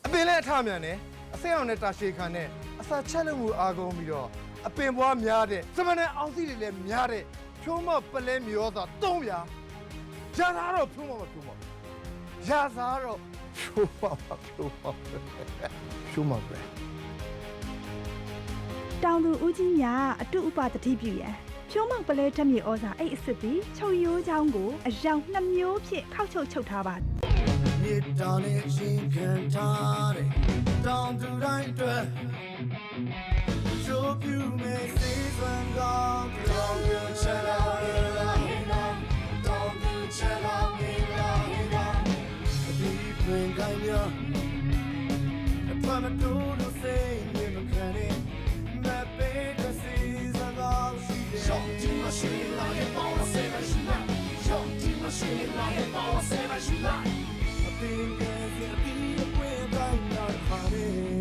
အပင်လည်းအထမြန်တယ်အစိမ်းအောင်နဲ့တာရှည်ခံနဲ့အစာချက်လို့မှုအားကုန်ပြီးတော့အပင်ပွားများတဲ့စမနဲ့အောင်စီတွေလည်းများတဲ့ဖြိုးမပလဲမျောစွာ300ရစားတော့ဖြိုးမရစားတော့ဖြိုးမပဲ တောင်သူဦးကြီးများအတုဥပတတိပြုရန်ဖြိုးမောက်ပလဲဓာတ်မြေဩဇာအိတ်အစ်စ်ပြီးချုပ်ရိုးချောင်းကိုအယောင်2မျိုးဖြင့်ခောက်ချုပ်ထားပါ မြေတောင်နဲ့ချင်းခံထားတဲ့တောင်သူတိုင်းအတွက်ချိုးပြူမဲ့စေးစွမ်းကောင်းတောင်သူချဲလာလာတောင်သူချဲလာလာဒီပွင့်ကိုင်းရအဖမတူလို့စိတ်မြေမခံနဲ့မပေးတဲ့စေးစွမ်းကောင်းရှိတယ်ရှောင်းတီမရှိလာရဲ့ပေါင်းစေမရှိလာရှောင်းတီမရှိလာရဲ့ပေါင်းစေမရှိလာအပင်ကလေးဒီပွင့်ကိုင်းရပါလေ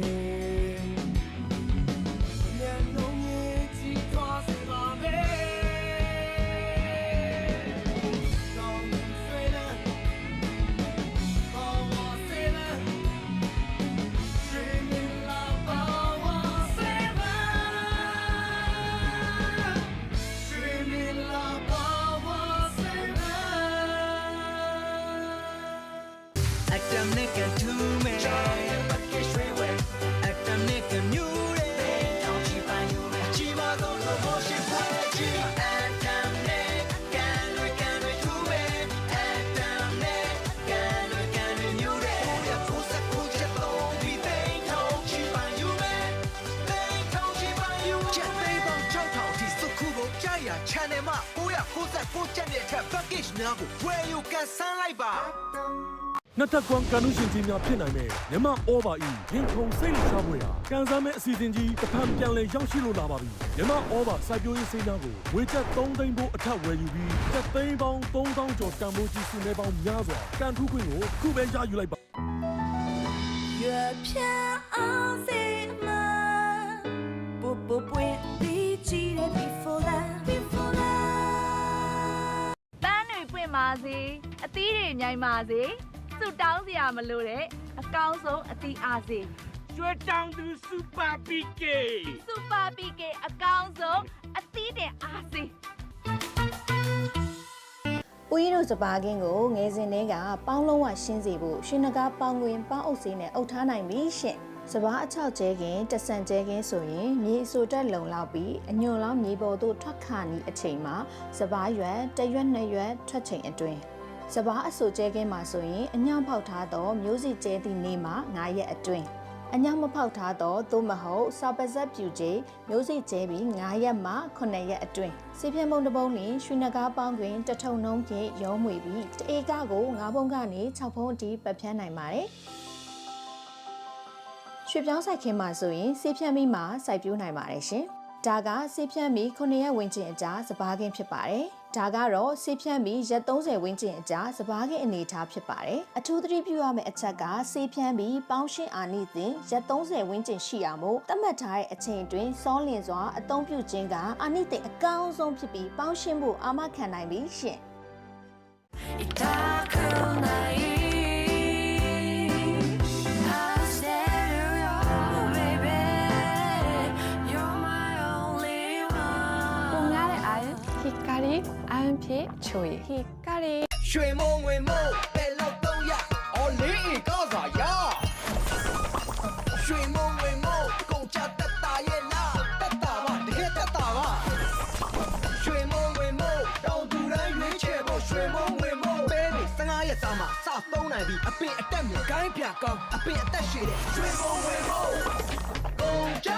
channel မှာ999ကျပ်တဲ့ထက် package များကိုဝယ်ယူကန်ဆန်းလိုက်ပါ နှစ်သက်ကွန်ကန်နူရှင်ကြီးများဖြစ်နိုင်တဲ့မြန်မာအောဘာဤရင်ခုန်စိတ်လှချပွဲဟာကန်စားမဲ့အစီအစဉ်ကြီးတစ်ဖန်ပြန်လည်ရောက်ရှိလို့လာပါပြီမြန်မာအောဘာစိုက်ပျိုးရေးစိမ်းသားကိုဝေချက်3သိန်းဖို့အထက်ဝယ်ယူပြီးသက်သိန်းပေါင်း3000ကျော်တန်ဖိုးကြီးစုနေပေါင်းများစွာကန်ထူးခွင့်ကိုခုပဲရယူလိုက်ပါ ရွယ်ဖြာအောင်စေမပူပူပွင့်ပြီးကြည့်တဲ့ before that ပန်းတွေပွင့်ပါစေအသီးတွေမြိုင်ပါစေစွတောင်းစရာမလိုတဲ့အကောင်းဆုံးအသီးအားစေ ရွှေတောင်သူစူပါပီကေ စူပါပီကေအကောင်းဆုံးအသီးတင်အားစေ ဦးကြီးတို့စပါးကင်းကိုငယ်စဉ်တည်းကပေါင်းလုံးဝရှင်းစေဖို့ရှင်နဂါပေါင်းခွင်ပေါင်းအုပ်စေးနဲ့အုပ်ထားနိုင်ပြီရှင်စပါးအချောက်ကျဲကင်းတဆန်ကျဲကင်းဆိုရင်မြေအစိုးတက်လုံလောက်ပြီးအညွန့်လောင်းမြေပေါ်သို့ထွက်ခါနီးအချိန်မှာစပါးရွက်တစ်ရွက်နှစ်ရွက်ထွက်ချိန်အတွင်းစပါးအစိုးကျဲကင်းမှာဆိုရင်အညောင်ပေါက်ထားသောမျိုးစီကျဲသည့်နေ့မှာ9ရက်အတွင်း အညမဖောက်ထားတော့သို့မဟုတ်စာပဇက်ပြူကျမျိုးစိကျဲပြီး9ရက်မှ9ရက်အတွင်းစီပြင်းပုံတစ်ပုံလင်ရွှေနဂါပေါင်းတွင်တထုံနှုံးဖြင့်ရောမွေပြီးတဧကကို9ပုံကနေ6ပုံအထိပတ်ဖြန်းနိုင်ပါတယ်ရွှေပြောင်းဆိုင်ခင်းမှာဆိုရင်စီဖြန်းပြီးမှစိုက်ပျိုးနိုင်ပါတယ်ရှင်ဒါကစီဖြန်းပြီး9ရက်ဝန်းကျင်အကြာစပါးခင်းဖြစ်ပါတယ်ဒါကတော့စီဖြန်းပြီးရက်30ဝန်းကျင်အကြာစပါးခင်းအနေထားဖြစ်ပါတယ်အထူးသတိပြုရမယ့်အချက်ကစီဖြန်းပြီးပေါင်းရှင်းအာနိသင်ရက်30ဝန်းကျင်ရှိရမို့သတ်မှတ်ထားတဲ့အချိန်အတွင်းစောလင်စွာအသုံးပြုခြင်းကအာနိသင်အကောင်းဆုံးဖြစ်ပြီးပေါင်းရှင်းဖို့အာမခံနိုင်ပြီရှင် Hikari IMP Chui Hikari ရွှေမုံငွေမုံပဲလောက်300အော်လေးဤကောစာရရွှေမုံငွေမုံကုန်ချတက်တာရဲ့လားတက်တာပါတကယ်တက်တာပါရွှေမုံငွေမုံတောင်သူတိုင်းရွေးချယ်ဖို့ရွှေမုံငွေမုံပဲနေ15ရက်သားမှာစသုံးနိုင်ပြီအပင်အတက်မြကိုင်းပြကောင်းအပင်အသက်ရှည်တဲ့ရွှေမုံငွေမုံကုန်ချ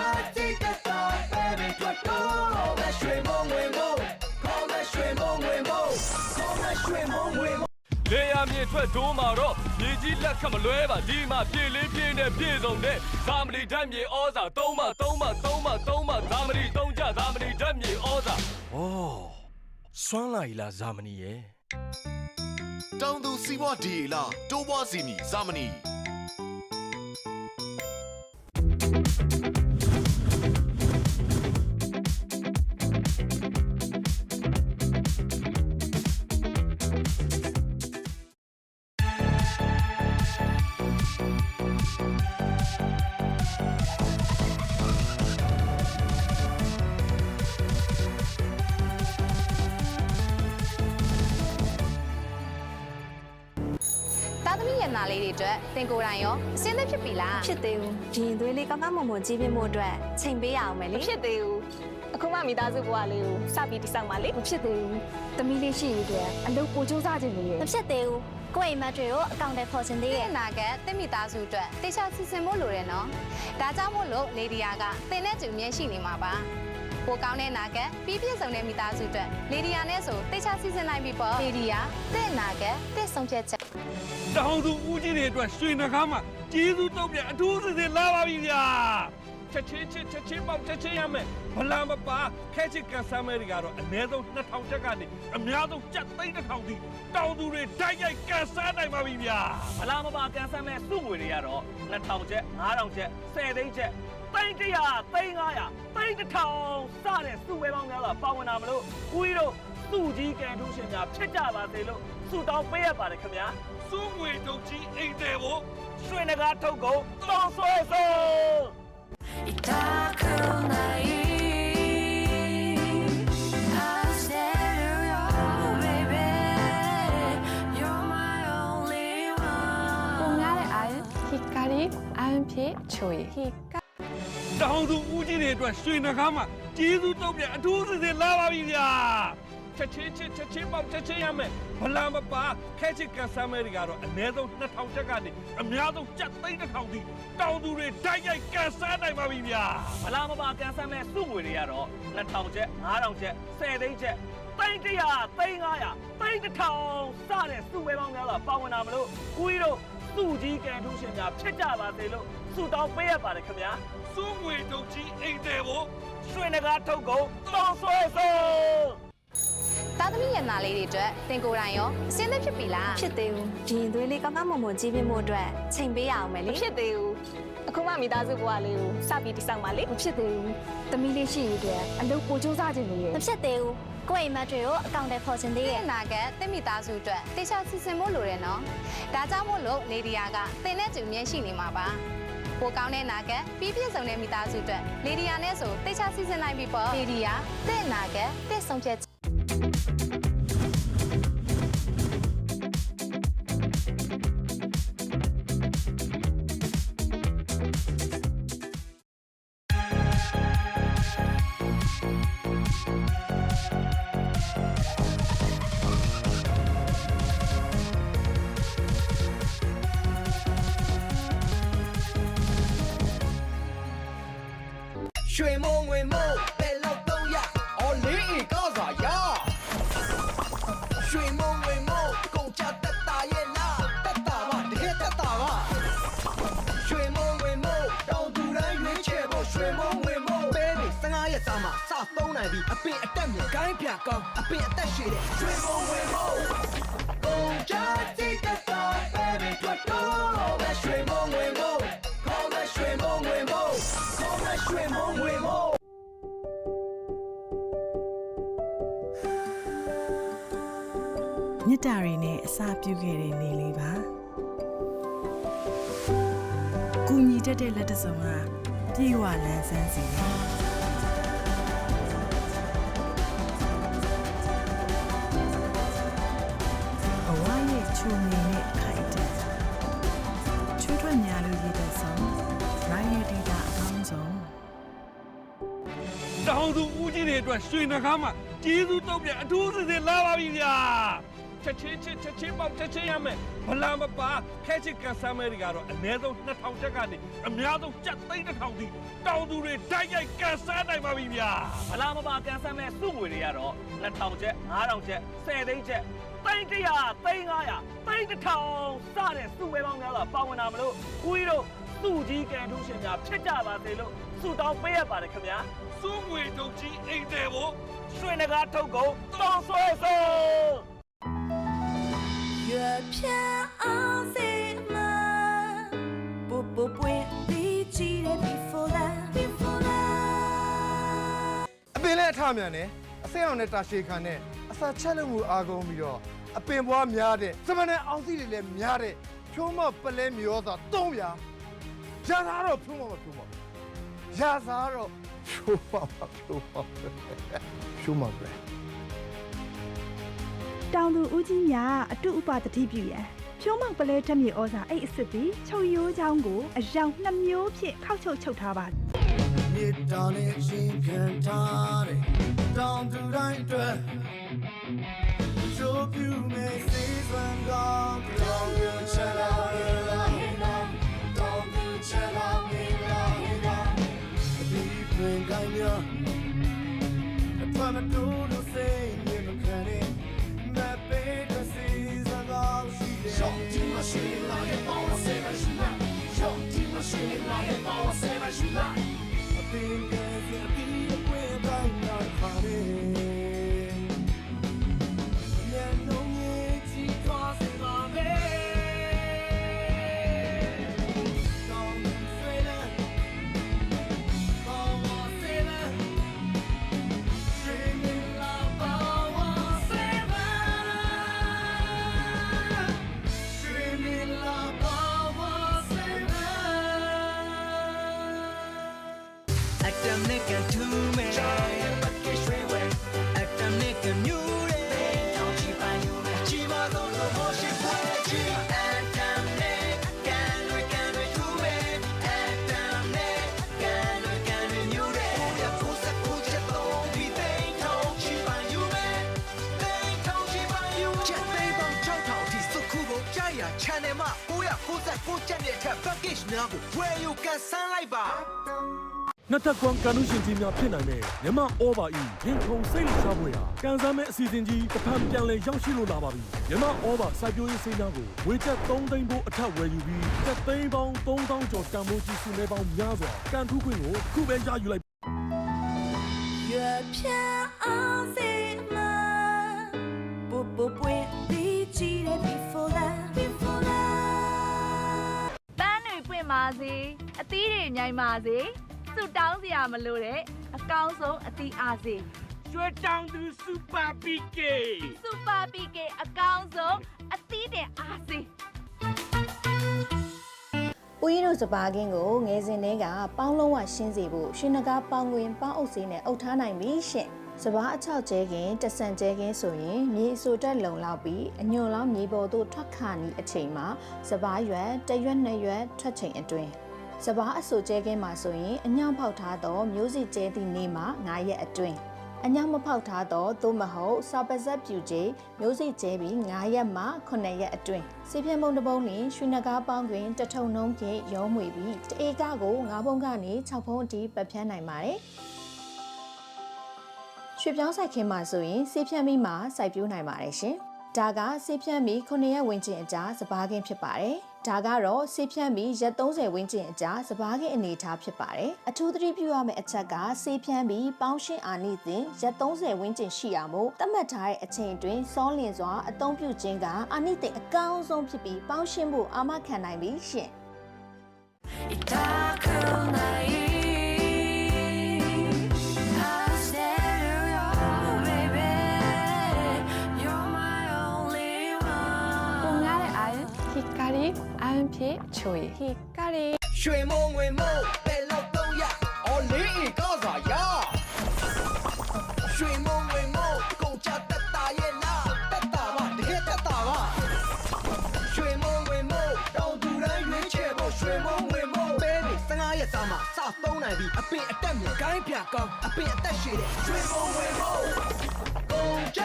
တက်တာ baby ထွက်တော့ပဲရွှေမုံငွေမုံလေယာမြေထွက်ဒိုးမှာတော့မြေကြီးလက်ခတ်မလွဲပါဒီမှာပြေးလေးပြေးနဲ့ပြေဆုံးတဲ့ဇာမဏီဓာတ်မြေဩဇာ3မဇာမဏီ3ကြဇာမဏီဓာတ်မြေဩဇာဩစွမ်းလာ E လားဇာမဏီရဲ့တောင်သူစီးပွားဒီလားတိုးပွားစီမီဇာမဏီနာလေးတွေအတွက်သင်ကိုယ်တိုင်ရောအစင်းသက်ဖြစ်ပြီလားဖြစ်သေးဘူးဒီရင်သွေးလေးကောင်းကောင်းမွန်မွန်ကြီးပြင်းဖို့အတွက်ချိန်ပေးရအောင်မယ်လေမဖြစ်သေးဘူးအခုမှမိသားစုဘဝလေးကိုစပြီးတိစောက်ပါလေမဖြစ်သေးဘူးသမီးလေးရှိရတဲ့အလုပ်ပိုစူးစမ်းခြင်းတွေမဖြစ်သေးဘူးကိုယ့်အိမ်မက်တွေကိုအကောင့်ထဲပေါ်ခြင်းသေးရဲ့အနာကတင့်မိသားစုအတွက်တေချာစီစဉ်ဖို့လိုတယ်နော်ဒါကြောင့်မို့လို့လေဒီယာကသင်နဲ့တူမြဲရှိနေမှာပါပိုကောင်းတဲ့နာကပြီးပြည့်စုံတဲ့မိသားစုအတွက်လေဒီယာနဲ့ဆိုတေချာစီစဉ်နိုင်ပြီပေါ့လေဒီယာတဲ့နာကတဲ့ဆုံးဖြတ်ချက်တောင်သူဦးကြီးတွေအတွက်ရွှေနဂါမှာကျေးဇူးတုံးပြန်အထူးစစ်စစ်လာပါပြီဗျာချက်ချင်းပေါက်ချက်ချင်းရမယ်ဘလာမပါခဲချစ်ကန်ဆာမဲတွေကတော့အနည်းဆုံး2000ချက်ကနေအများဆုံးကျပ်3000တိတောင်သူတွေဓာတ်ရိုက်ကန်ဆာနိုင်ပါပြီဗျာဘလာမပါကန်ဆာမဲစုငွေတွေကတော့2000ချက်9000ချက်10သိန်းချက်300 300 300စတဲ့စုဝဲပေါင်းများစွာပါဝင်တာမလို့ကိုကြီးတို့စုကြီးကန်ထူးရှင်များဖြစ်ကြပါစေလို့ဆုတောင်းပေးရပါတယ်ခင်ဗျာစုငွေတုတ်ကြီးအိမ်တယ်ကိုရွှေနဂါထုတ်ကုန်တောင်းဆွဲဆုံးHikari IMP Chui Hikari တောင်သူဦးကြီးတွေအတွက်ရွှေနဂါမှာကျေးဇူးတုံးပြန်အထူးစစ်စစ်လာပါပြီဗျာချက်ချင်းပေါက်ချက်ချင်းရမယ်ဘလာမပါခဲချစ်ကန်ဆာမဲတွေကတော့အနည်းဆုံး2000ချက်ကနေအများဆုံးကျပ်3000တိတောင်သူတွေဓာတ်ရိုက်ကန်ဆာနိုင်ပါပြီဗျာဘလာမပါကန်ဆာမဲစုငွေတွေကတော့2000ချက်9000ချက်10သိန်းချက်300 300 300စတဲ့စုဝဲပေါင်းများစွာပါဝင်တာမလို့ကိုကြီးတို့စုကြီးကန်ထူးရှင်များဖြစ်ကြပါစေလို့ဆုတောင်းပေးရပါတယ်ခင်ဗျာစုငွေတုတ်ကြီးအိမ်တယ်ကိုရွှေနဂါထုတ်ကုန်တောင်းဆွဲဆုံးသားသမီးရနာလေးတွေအတွက်သင်ကိုယ်တိုင်ရောအစင်းသက်ဖြစ်ပြီလားဖြစ်သေးဘူးဒီရင်သွေးလေးကောင်းကောင်းမွန်မွန်ကြီးပြင်းဖို့အတွက်ချိန်ပေးရအောင်မယ်လေမဖြစ်သေးဘူးအခုမှမိသားစုဘဝလေးကိုစပြီးတိစောက်ပါလေမဖြစ်သေးဘူးသမီးလေးရှိရတဲ့အလုပ်ပိုစူးစမ်းခြင်းတွေမဖြစ်သေးဘူးကိုယ့်အိမ်မက်တွေကိုအကောင့်ထဲပေါ်ခြင်းသေးရဲ့အနာကတင့်မိသားစုအတွက်တေချာစီစဉ်ဖို့လိုတယ်နော်ဒါကြောင့်မို့လို့လေဒီယာကသင်နဲ့တူမြဲရှိနေမှာပါပိုကောင်းတဲ့နာကပြီးပြည့်စုံတဲ့မိသားစုအတွက်လေဒီယာနဲ့ဆိုတေချာစီစဉ်နိုင်ပြီပေါ့လေဒီယာတဲ့နာကတဲ့ဆုံးဖြတ် ရွှေမုံငွေမို့ပဲလောက်တော့ရအော်လေးအေကောစာရရွှေမုံငွေမို့ကုန်ချတက်တာရဲ့လားတက်တာပါတကယ်တက်တာပါရွှေမုံငွေမို့တောင်သူတိုင်းရွေးချယ်ဖို့ရွှေမုံငွေမို့ပဲနေ15ရက်သားမှာစသုံးနိုင်ပြီအပင်အတက်မြင်ကိုင်းပြကောင်းအပင်အသက်ရှည်တဲ့ရွှေမုံငွေမို့ကုန်ချတက်တာပဲနေတော့ပဲရွှေမုံငွေမို့ခေါ်တဲ့ရွှေမုံငွေမို့ခေါ်တဲ့ရွှေမုံငွေမို့မြစ်တာတွေနဲ့အစာပြုခဲ့တဲ့နေလေးပါကူညီတတ်တဲ့လက်တစုံကပြေဝလန်းဆန်းစီအဝါရဲ့ချူမီနဲ့ခိုင်တဲ့ချွေးထွက်များလို့ရည်တဲ့ဆုံးရိုင်းရဲ့ဒေတာအကောင်းဆုံး တောင်သူဦးကြီးတွေအတွက်ရွှေနှကားမှာကျေးဇူးတုံးပြန်အထူးစစ်စစ်လာပါပြီဗျာချက်ချင်းပေါက်ချက်ချင်းရမယ်ဗလာမပါခဲချစ်ကန်ဆာမဲတွေကတော့အနည်းဆုံး2000ချက်ကနေအများဆုံးကျပ်3000ထိတောင်သူတွေတိုက်ရိုက်ကန်ဆာနိုင်ပါပြီဗျာ ဗလာမပါကန်ဆန်းမဲ့စုငွေတွေကတော့2000ချက်9000ချက်10သိန်းချက်300 300 500 1000စတဲ့စုဝဲပေါင်းများစွာပါဝင်တာမလို့ခွေးတို့စုကြီးကန်ထူးရှင်များဖြစ်ကြပါစေလို့ဆုတောင်းပေးရပါတယ်ခင်ဗျာ စုငွေတုံကြီးအိမ်တယ်ဖို့ ရွှေနဂါထုတ်ကုန်တောင်းဆွဲဆုံး ရွှေဖြာအောင်စေမပူပူပွင့်ပြီးကြည့်တဲ့ before that အပင်လည်းအထမြန်တယ်အစိမ်းအောင်နဲ့တာရှည်ခံနဲ့အစာချက်လို့မှုအားကုန်ပြီးတော့အပင်ပွားများတဲ့စမနဲ့အောင်စီတွေလည်းများတဲ့ဖြိုးမပလဲမျောစွာ300ရာစားတော့ဖြိုးမရာစားတော့ဖြိုးမပဲတောင်သူဦးကြီးများအတုဥပတတိပြုရန်ဖြိုးမောက်ပလဲတက်မြေဩဇာအိတ်အစ်စ်သည်ချုပ်ရိုးချောင်းကိုအယောင်2မျိုးဖြင့်ခောက်ချုပ်ထားပါမြေတောင်နဲ့ချင်းခံထားတဲ့တောင်သူတိုင်းအတွက်ချိုးပြူမဲ့စေးစွမ်းကောင်းတောင်သူချက်လာတောင်သူချက်လာဒီပွင့်ကိုင်းရအထွတ်မတူလို့စိတ်မြင်မခံနဲ့မပေးတဲ့စေးစွမ်းကောင်းရှိတယ်ရှောင်းတီမရှိလာရဲ့ပေါင်းစေမရှိလာရှောင်းတီမရှိလာရဲ့ပေါင်းစေမရှိလာအပင်ကလေးအပင်ပွင့်ကိုင်းလာခါရဲchannel မှာ999ကျပ်နဲ့ထပ် package များကိုဝယ်ယူကန်ဆန်းလိုက်ပါ နှစ်သက်ကွန်ကန်နူရှင်ကြီးများဖြစ်နိုင်တဲ့မြမအောပါဤရင်ခုန်စိတ်လှရှားပွဲဟာကန်ဆန်းမဲ့အစီအစဉ်ကြီးတစ်ဖန်ပြန်လည်ရောက်ရှိလို့လာပါပြီမြမအောပါစိုက်ပျိုးရေးစိမ်းများကိုဝေချက်3သိန်းဖို့အထက်ဝယ်ယူပြီးသက်သိန်းပေါင်း3000ကျော်တန်ဖိုးကြီးစုနေပေါင်းများစွာကန်ထူးခွင့်ကိုခုပဲရယူလိုက်ရွှေဖြာအောင်စေမပူပူပွင့်ပြီးကြည့်တဲ့ before that ပန်းတွေပွင့်ပါစေအသီးတွေမြိုင်ပါစေစုတောင်းစရာမလိုတဲ့အကောင်းဆုံးအသီးအားစေရွှေတောင်သူစူပါပီကေအကောင်းဆုံးအသီးတင်အားစေဦးကြီးတို့စပါးကင်းကိုငယ်စဉ်တည်းကပေါင်းလုံးဝရှင်းစေဖို့ရွှေနဂါပေါင်းခွင်ပေါင်းအုပ်စေးနဲ့အုပ်ထားနိုင်ပြီရှင်စပါးအချောက်ကျဲခင်တဆန်ကျဲခင်ဆိုရင်မြေအစိုတက်လုံလောက်ပြီးအညွန်လောင်းမြေပေါ်သို့ထွက်ခါနီးအချိန်မှာစပါးရွက်တစ်ရွက်နှစ်ရွက်ထွက်ချိန်အတွင်းစပါးအစိုကျဲခင်မှာဆိုရင်အညောင်ဖောက်ထားသောမျိုးစစ်ကျဲသည့်နေ့မှာ9ရက်အတွင်း အညောင်မဖောက်ထားသောသို့မဟုတ်စာပစက်ပြူကြီးမျိုးစိကျဲပြီး9ရက်မှ9ရက်အတွင်းဆေးပြင်းပုံတစ်ပုံနှင့်ရွှေနဂါးပေါင်းတွင်တထုံနှုံးဖြင့်ရောမွေပြီးတဧကကို9ပုံကနေ6ပုံအထိပတ်ဖြန်းနိုင်ပါတယ်ရွှေပြောင်းဆိုင်ခင်းမှာဆိုရင်ဆေးဖြန်းပြီးမှစိုက်ပျိုးနိုင်ပါတယ်ရှင်ဒါကဆေးဖြန်းပြီး9ရက်ဝန်းကျင်အကြာစပါးခင်းဖြစ်ပါတယ်ဒါကတော့ဆေးဖြန်းပြီးရက်30ဝန်းကျင်အကြာစပါးခင်းအနေထားဖြစ်ပါတယ်အထူးသတိပြုရမယ့်အချက်ကဆေးဖြန်းပြီးပေါင်းရှင်းအာနိသင်ရက်30ဝန်းကျင်ရှိရမို့သတ်မှတ်ထားတဲ့အချိန်တွင်စောလင်စွာအသုံးပြုခြင်းကအာနိသင်အကောင်းဆုံးဖြစ်ပြီးပေါင်းရှင်းဖို့အာမခံနိုင်ပြီရှင်အမ်ဖြစ်ချိုရီဟီကာရီ ရွှေမုံငွေမုံပဲလောက်တော့ရအော်လေးဤကောစာရရွှေမုံငွေမုံကုန်ချတက်တာရဲ့လားတက်တာပါတကယ်တက်တာပါရွှေမုံငွေမုံတောင်သူတိုင်းရွေးချယ်ဖို့ရွှေမုံငွေမုံပဲနေ15ရက်စာမှစသုံးနိုင်ပြီအပင်အတက်မြကိုင်းပြကောင်းအပင်အသက်ရှည်တဲ့ရွှေမုံငွေမုံကုန်ချ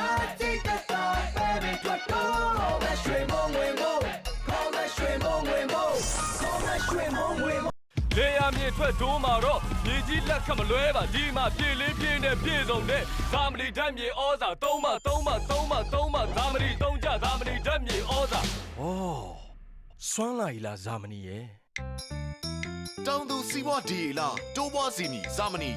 တက်တာပဲနေထွက်တော့ပဲရွှေမုံငွေမုံလေယာမြေထွက်ဒိုးမှာတော့မြေကြီးလက်ခတ်မလွဲပါဒီမှာပြေးလေးပြေးနဲ့ပြေဆုံးတဲ့ဇာမဏီဓာတ်မြေဩဇာ3မဇာမဏီ3ကြဇာမဏီဓာတ်မြေဩဇာဩစွမ်းလာ E လားဇာမဏီရဲ့ တောင်သူစီးပွားဒီလားတိုးပွားစီမီဇာမဏီ